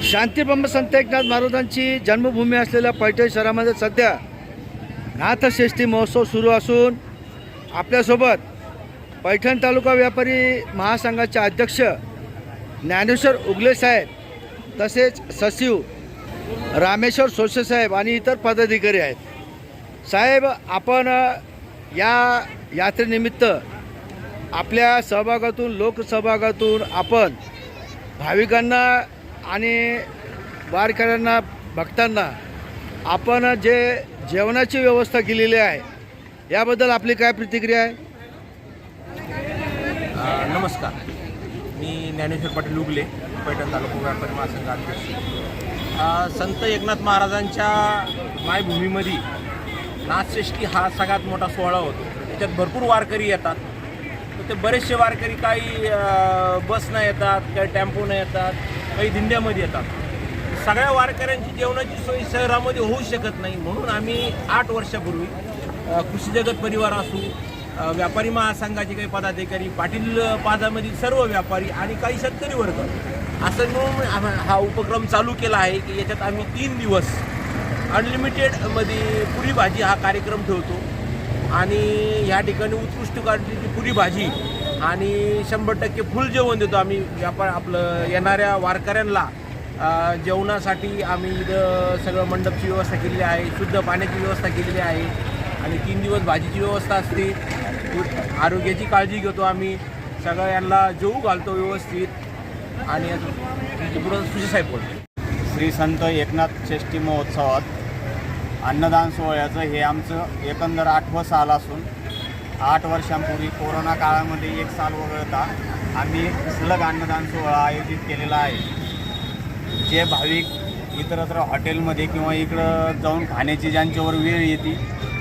शांतीब्रह्म संत एकनाथ महाराजांची जन्मभूमी असलेल्या पैठण शहरामध्ये सध्या नाथषष्ठी महोत्सव सुरू असून आपल्यासोबत पैठण तालुका व्यापारी महासंघाचे अध्यक्ष ज्ञानेश्वर उगले साहेब तसेच सचिव रामेश्वर सोसे साहेब आणि इतर पदाधिकारी आहेत। साहेब, आपण या यात्रेनिमित्त आपल्या सहभागातून लोकसहभागातून आपण भाविकांना आणि वारकऱ्यांना भक्तांना आपण जे जेवणाची व्यवस्था केलेली आहे याबद्दल आपली काय प्रतिक्रिया आहे? नमस्कार, मी ज्ञानेश्वर पाटील उगले, पैठण तालुका व्यापारी महासंघ अध्यक्ष। संत एकनाथ महाराजांच्या मायभूमीमध्ये नाथषष्ठी हा सगळ्यात मोठा सोहळा होतो। त्याच्यात भरपूर वारकरी येतात। तर ते बरेचसे वारकरी काही बसनं येतात, काही टेम्पोनं येतात, काही दिंड्यामध्ये येतात। सगळ्या वारकऱ्यांची जेवणाची सोय शहरामध्ये होऊ शकत नाही, म्हणून आम्ही 8 वर्षापूर्वी कृषी जगत परिवार असू, व्यापारी महासंघाचे काही पदाधिकारी, पाटील पादामधील सर्व व्यापारी आणि काही शेतकरी वर्ग असं मिळून हा उपक्रम चालू केला आहे की याच्यात आम्ही 3 दिवस अनलिमिटेडमध्ये पुरी भाजी हा कार्यक्रम ठेवतो आणि ह्या ठिकाणी उत्कृष्ट क्वालिटीची पुरी भाजी आणि 100% फुल जेवण देतो आम्ही। आपलं येणाऱ्या वारकऱ्यांना जेवणासाठी आम्ही इथं सगळं मंडपची व्यवस्था केलेली आहे, शुद्ध पाण्याची व्यवस्था केलेली आहे आणि 3 दिवस भाजीची व्यवस्था असते। आरोग्याची काळजी घेतो आम्ही, सगळ्यांना जेवू घालतो व्यवस्थित। आणि पुढं सुशीसाहेब बोलतो। श्री संत एकनाथ षष्ठी महोत्सवात अन्नदान सोहळ्याचं हे आमचं एकंदर 8वं साल असून 8 वर्षांपूर्वी कोरोना काळामध्ये 1 साल वगळता आम्ही सलग अन्नदान सोहळा आयोजित केलेला आहे। जे भाविक इतरत्र हॉटेलमध्ये किंवा इकडं जाऊन खाण्याची ज्यांच्यावर वेळ येते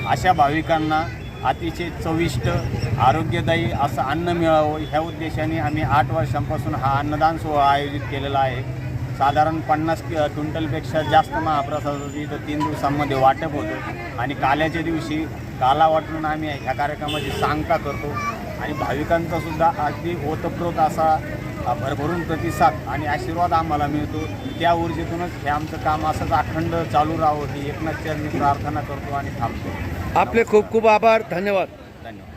अशा भाविकांना अतिशय चविष्ट आरोग्यदायी असं अन्न मिळावं ह्या उद्देशाने आम्ही 8 वर्षांपासून हा अन्नदान सोहळा आयोजित केलेला आहे। साधारण 50 क्विंटलपेक्षा जास्त महाप्रसादाची इथं 3 दिवसांमध्ये वाटप होतं आणि काल्याच्या दिवशी काला वाटून आम्ही ह्या कार्यक्रमाची सांगता करतो आणि भाविकांचासुद्धा अगदी ओतप्रोत असा भरभरून प्रतिसाद आणि आशीर्वाद आम्हाला मिळतो। त्या ऊर्जेतूनच हे आमचं काम असंच अखंड चालू राहावं ही एकनाथ चरणी प्रार्थना करतो आणि थांबतो। आपले खूप खूप आभार, धन्यवाद। धन्यवाद।